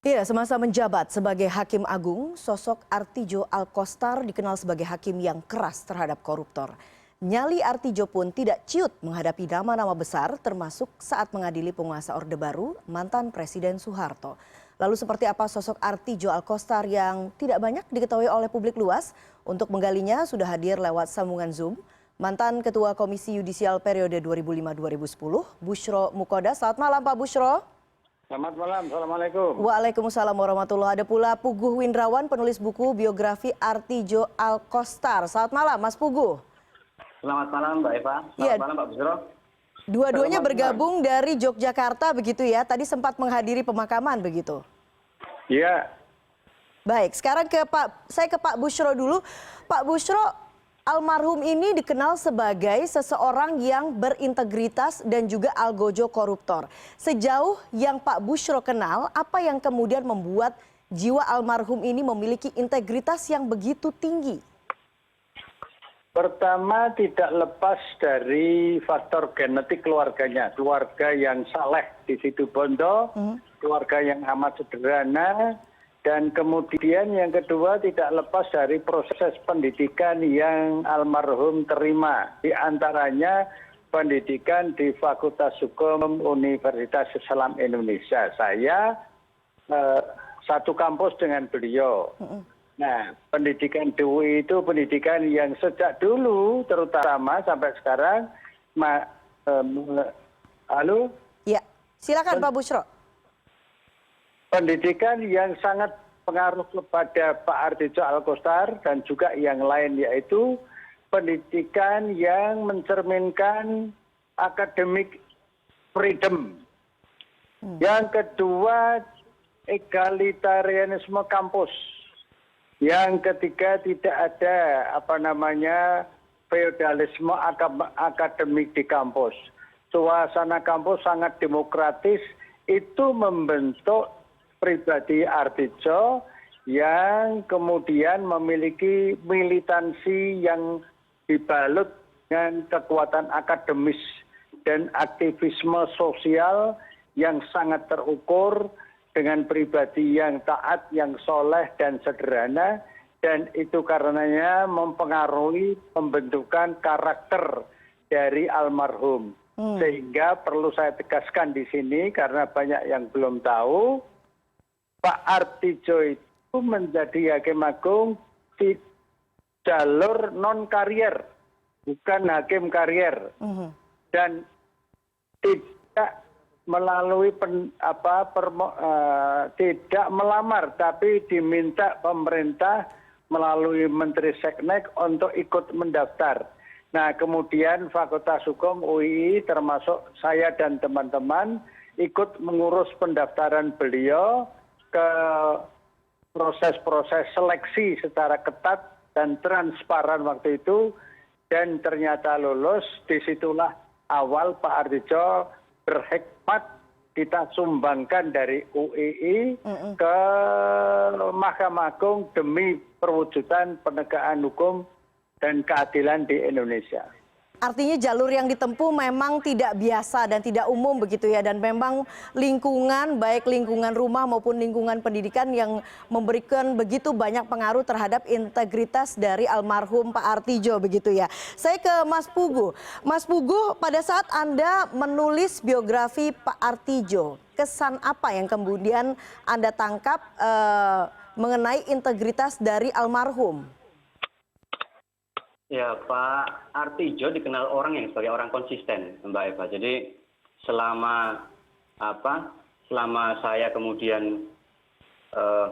Iya, semasa menjabat sebagai Hakim Agung, sosok Artijo Alkostar dikenal sebagai hakim yang keras terhadap koruptor. Nyali Artijo pun tidak ciut menghadapi nama-nama besar termasuk saat mengadili penguasa Orde Baru, mantan Presiden Soeharto. Lalu seperti apa sosok Artijo Alkostar yang tidak banyak diketahui oleh publik luas? Untuk menggalinya sudah hadir lewat sambungan Zoom mantan Ketua Komisi Yudisial periode 2005-2010, Bushro Mukoda. Selamat malam Pak Bushro. Selamat malam, Assalamualaikum. Waalaikumsalam warahmatullahi. Ada pula Puguh Windrawan, penulis buku biografi Artijo Alkostar. Selamat malam Mas Puguh. Selamat malam Mbak Eva. Selamat malam Pak Bushro. Dua-duanya bergabung dari Yogyakarta begitu ya. Tadi sempat menghadiri pemakaman begitu. Iya. Baik, sekarang saya ke Pak Bushro dulu. Pak Bushro, almarhum ini dikenal sebagai seseorang yang berintegritas dan juga algojo koruptor. Sejauh yang Pak Bushro kenal, apa yang kemudian membuat jiwa almarhum ini memiliki integritas yang begitu tinggi? Pertama, tidak lepas dari faktor genetik keluarganya. Keluarga yang saleh di situ Bondo, keluarga yang amat sederhana. Dan kemudian yang kedua tidak lepas dari proses pendidikan yang almarhum terima. Di antaranya pendidikan di Fakultas Hukum Universitas Islam Indonesia. Saya satu kampus dengan beliau. Nah, pendidikan di UI itu pendidikan yang sejak dulu terutama sampai sekarang. Halo? Ya, silakan Pak Bushro. Pendidikan yang sangat pengaruh kepada Pak Artijo Alkostar dan juga yang lain, yaitu pendidikan yang mencerminkan academic freedom. Yang kedua, egalitarianisme kampus. Yang ketiga, tidak ada feodalisme akademik di kampus. Suasana kampus sangat demokratis, itu membentuk pribadi Artijo yang kemudian memiliki militansi yang dibalut dengan kekuatan akademis dan aktivisme sosial yang sangat terukur, dengan pribadi yang taat, yang soleh dan sederhana, dan itu karenanya mempengaruhi pembentukan karakter dari almarhum. Sehingga perlu saya tegaskan di sini karena banyak yang belum tahu, Pak Artijo itu menjadi Hakim Agung di jalur non-karier, bukan hakim karier. Dan tidak melalui tidak melamar, tapi diminta pemerintah melalui Menteri Seknek untuk ikut mendaftar. Nah, kemudian Fakultas Hukum UI termasuk saya dan teman-teman ikut mengurus pendaftaran beliau ke proses-proses seleksi secara ketat dan transparan waktu itu, dan ternyata lulus. Disitulah awal Pak Artijo berhikmat, kita sumbangkan dari UII ke Mahkamah Agung demi perwujudan penegakan hukum dan keadilan di Indonesia. Artinya jalur yang ditempuh memang tidak biasa dan tidak umum begitu ya, dan memang lingkungan, baik lingkungan rumah maupun lingkungan pendidikan yang memberikan begitu banyak pengaruh terhadap integritas dari almarhum Pak Artijo begitu ya. Saya ke Mas Puguh. Mas Puguh, pada saat Anda menulis biografi Pak Artijo, kesan apa yang kemudian Anda tangkap mengenai integritas dari almarhum? Ya, Pak Artijo dikenal orang yang sebagai orang konsisten, Mbak Eva. Jadi selama saya kemudian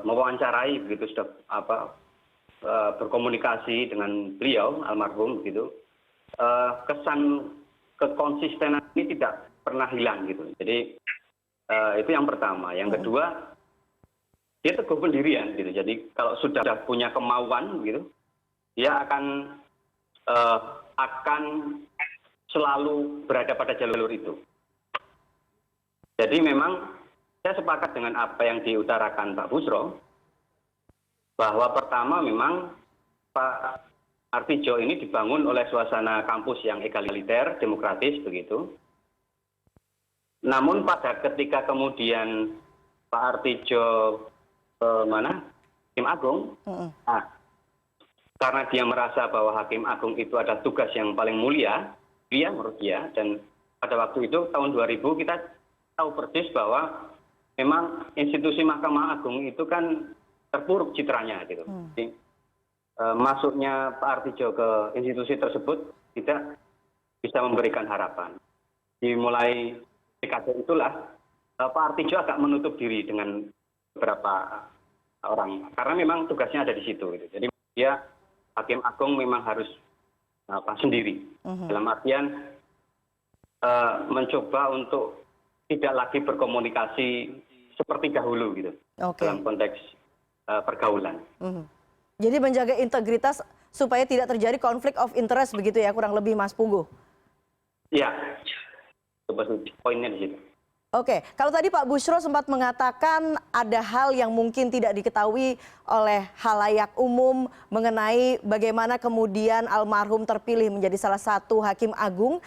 mewawancarai begitu, sudah berkomunikasi dengan beliau almarhum begitu, kesan kekonsistenan ini tidak pernah hilang gitu. Jadi itu yang pertama. Yang kedua, dia teguh pendirian gitu. Jadi kalau sudah punya kemauan gitu, dia akan selalu berada pada jalur itu. Jadi memang saya sepakat dengan apa yang diutarakan Pak Bushro, bahwa pertama memang Pak Artijo ini dibangun oleh suasana kampus yang egaliter, demokratis begitu. Namun pada ketika kemudian Pak Artijo Hakim Agung. Nah, karena dia merasa bahwa Hakim Agung itu ada tugas yang paling mulia, menurut dia, dan pada waktu itu tahun 2000 kita tahu persis bahwa memang institusi Mahkamah Agung itu kan terpuruk citranya gitu. Jadi, masuknya Pak Artijo ke institusi tersebut tidak bisa memberikan harapan. Dimulai dekade itulah Pak Artijo agak menutup diri dengan beberapa orang karena memang tugasnya ada di situ. Gitu. Jadi dia Hakim Agung memang harus sendiri dalam artian mencoba untuk tidak lagi berkomunikasi seperti dahulu gitu dalam konteks pergaulan. Jadi menjaga integritas supaya tidak terjadi konflik of interest begitu ya kurang lebih Mas Puguh. Iya, poinnya di situ. Oke, kalau tadi Pak Busyro sempat mengatakan ada hal yang mungkin tidak diketahui oleh halayak umum mengenai bagaimana kemudian almarhum terpilih menjadi salah satu hakim agung.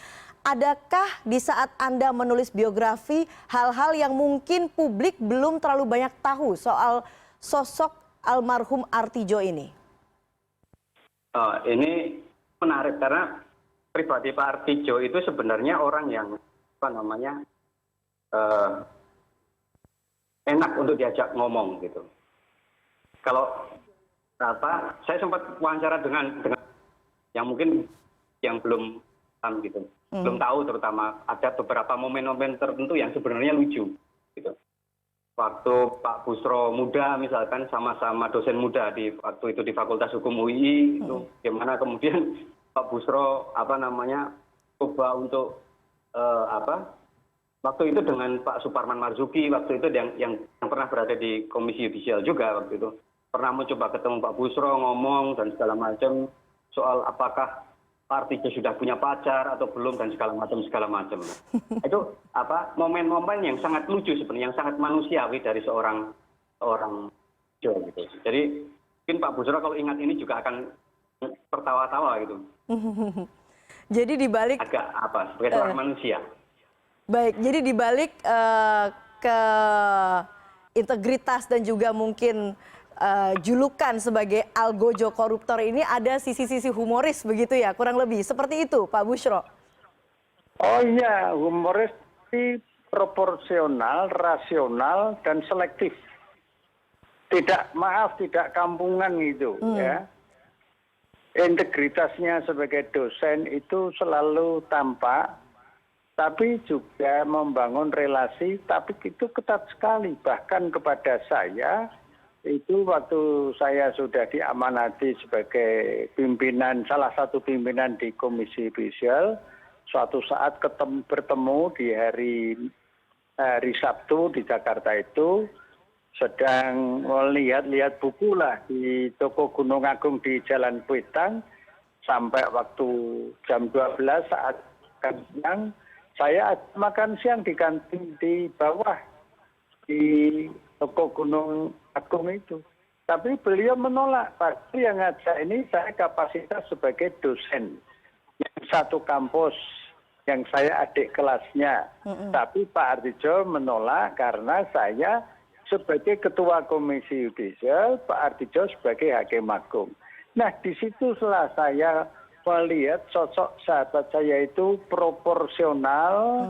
Adakah di saat Anda menulis biografi hal-hal yang mungkin publik belum terlalu banyak tahu soal sosok almarhum Artijo ini? Ini menarik karena pribadi Pak Artijo itu sebenarnya orang yang enak untuk diajak ngomong gitu. Kalau saya sempat wawancara dengan yang mungkin yang belum gitu, belum tahu terutama ada beberapa momen-momen tertentu yang sebenarnya lucu gitu. Waktu Pak Busyro muda misalkan sama-sama dosen muda waktu itu di Fakultas Hukum UI itu gimana kemudian Pak Busyro coba untuk waktu itu dengan Pak Suparman Marzuki waktu itu yang pernah berada di Komisi Yudisial juga waktu itu pernah mencoba ketemu Pak Busyro ngomong dan segala macam soal apakah Pak Artijo sudah punya pacar atau belum dan segala macam. Itu momen-momen yang sangat lucu sebenarnya yang sangat manusiawi dari seorang Jo gitu. Jadi mungkin Pak Busyro kalau ingat ini juga akan tertawa-tawa gitu. Jadi dibalik agak sebagai seorang manusia. Baik, jadi dibalik ke integritas dan juga mungkin julukan sebagai algojo koruptor ini ada sisi-sisi humoris begitu ya, kurang lebih seperti itu Pak Busyro. Oh iya, humoris proporsional, rasional dan selektif. Tidak kampungan gitu ya. Integritasnya sebagai dosen itu selalu tampak, tapi juga membangun relasi, tapi itu ketat sekali. Bahkan kepada saya, itu waktu saya sudah diamanati sebagai salah satu pimpinan di Komisi Yudisial, suatu saat bertemu di hari Sabtu di Jakarta itu, sedang melihat buku lah di toko Gunung Agung di Jalan Kuitang, sampai waktu jam 12 saat makan siang, saya makan siang di kantin di bawah di toko Gunung Agung itu. Tapi beliau menolak, Pak, yang ngajak ini saya kapasitas sebagai dosen yang satu kampus, yang saya adik kelasnya. Tapi Pak Artijo menolak karena saya sebagai ketua Komisi Yudisial, Pak Artijo sebagai hakim agung. Nah, disitulah saya melihat sosok sahabat saya itu proporsional,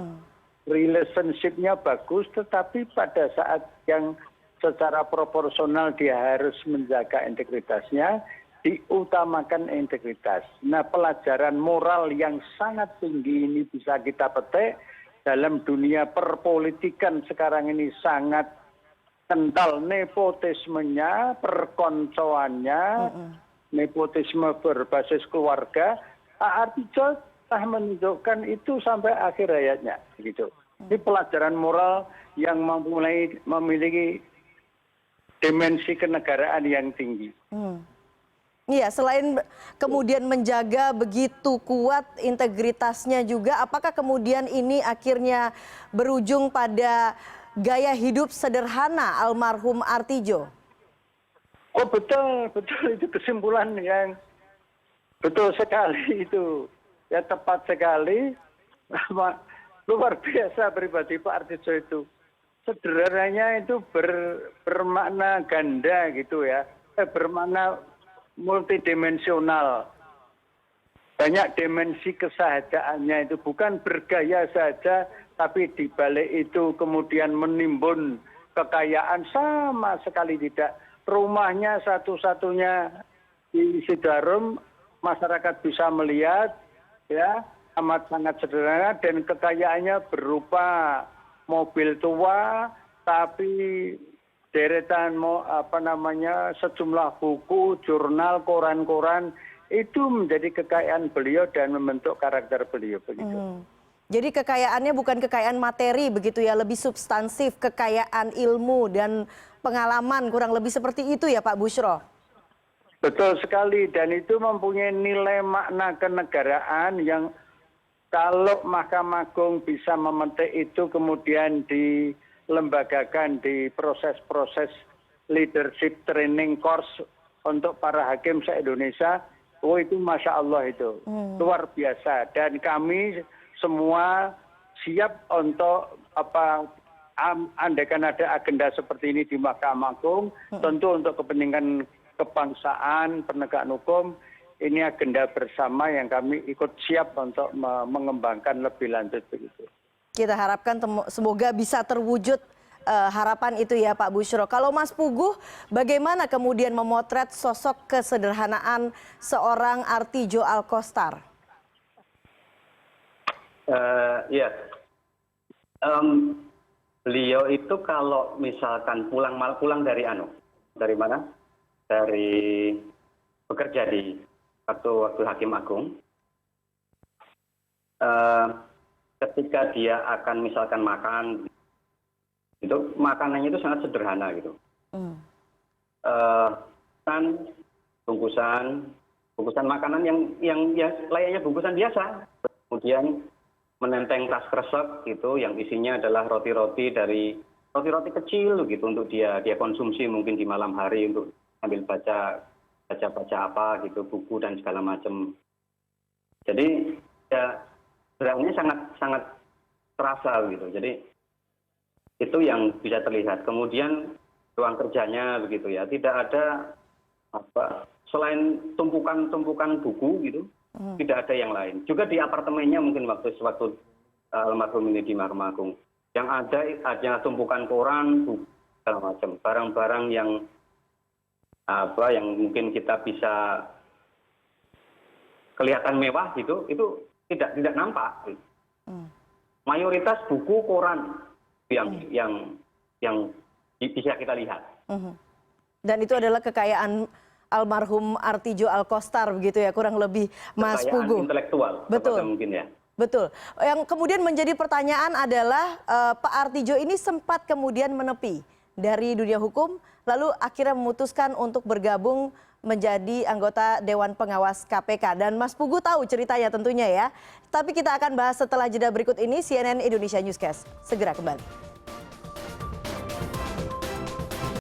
relationship-nya bagus, tetapi pada saat yang secara proporsional dia harus menjaga integritasnya, diutamakan integritas. Nah, pelajaran moral yang sangat tinggi ini bisa kita petik dalam dunia perpolitikan sekarang ini sangat kental nepotismenya, perkoncoannya, nepotisme berbasis keluarga. Pak Artijo telah menunjukkan itu sampai akhir hayatnya. Gitu. Ini pelajaran moral yang memiliki dimensi kenegaraan yang tinggi. Iya, selain kemudian menjaga begitu kuat integritasnya juga, apakah kemudian ini akhirnya berujung pada gaya hidup sederhana almarhum Artijo? Oh betul itu kesimpulan yang betul sekali itu. Ya tepat sekali, luar biasa pribadi Pak Artijo itu. sederhananya itu bermakna ganda gitu ya, bermakna multidimensional. Banyak dimensi kesahajaannya itu, bukan bergaya saja, tapi di balik itu kemudian menimbun kekayaan sama sekali tidak. Rumahnya satu-satunya di Sidoarjo, masyarakat bisa melihat ya, amat sangat sederhana dan kekayaannya berupa mobil tua, tapi deretan sejumlah buku, jurnal, koran-koran itu menjadi kekayaan beliau dan membentuk karakter beliau begitu. Jadi kekayaannya bukan kekayaan materi begitu ya, lebih substansif, kekayaan ilmu dan pengalaman, kurang lebih seperti itu ya Pak Busyro? Betul sekali, dan itu mempunyai nilai makna kenegaraan yang kalau Mahkamah Agung bisa memetik itu kemudian dilembagakan di proses-proses leadership training course untuk para hakim se-Indonesia, itu Masya Allah itu luar biasa. Dan kami semua siap untuk andaikan ada agenda seperti ini di Mahkamah Agung, tentu untuk kepentingan kebangsaan, penegakan hukum, ini agenda bersama yang kami ikut siap untuk mengembangkan lebih lanjut begitu. Kita harapkan semoga bisa terwujud harapan itu ya Pak Busyro. Kalau Mas Puguh, bagaimana kemudian memotret sosok kesederhanaan seorang Artidjo Alkostar? Ya, beliau itu kalau misalkan pulang dari mana? Dari bekerja di waktu Hakim Agung. Ketika dia akan misalkan makan, itu makanannya itu sangat sederhana gitu. Kan bungkusan makanan yang layaknya bungkusan biasa. Kemudian menenteng tas kresek gitu yang isinya adalah roti-roti kecil gitu untuk dia konsumsi mungkin di malam hari untuk sambil baca apa gitu, buku dan segala macam. Jadi ya sebenarnya sangat terasa gitu. Jadi itu yang bisa terlihat. Kemudian ruang kerjanya begitu ya, tidak ada selain tumpukan buku gitu. Tidak ada yang lain. Juga di apartemennya mungkin waktu almarhum ini di Mahkamah Agung, yang ada hanya tumpukan koran, buku, segala macam, barang-barang yang mungkin kita bisa kelihatan mewah gitu, itu tidak nampak. Mayoritas buku, koran yang bisa kita lihat. Dan itu adalah kekayaan almarhum Artidjo Alkostar begitu ya, kurang lebih Mas Puguh. Intelektual. Betul. Mungkin ya. Betul. Yang kemudian menjadi pertanyaan adalah Pak Artidjo ini sempat kemudian menepi dari dunia hukum, lalu akhirnya memutuskan untuk bergabung menjadi anggota Dewan Pengawas KPK. Dan Mas Puguh tahu ceritanya tentunya ya. Tapi kita akan bahas setelah jeda berikut ini. CNN Indonesia Newscast segera kembali.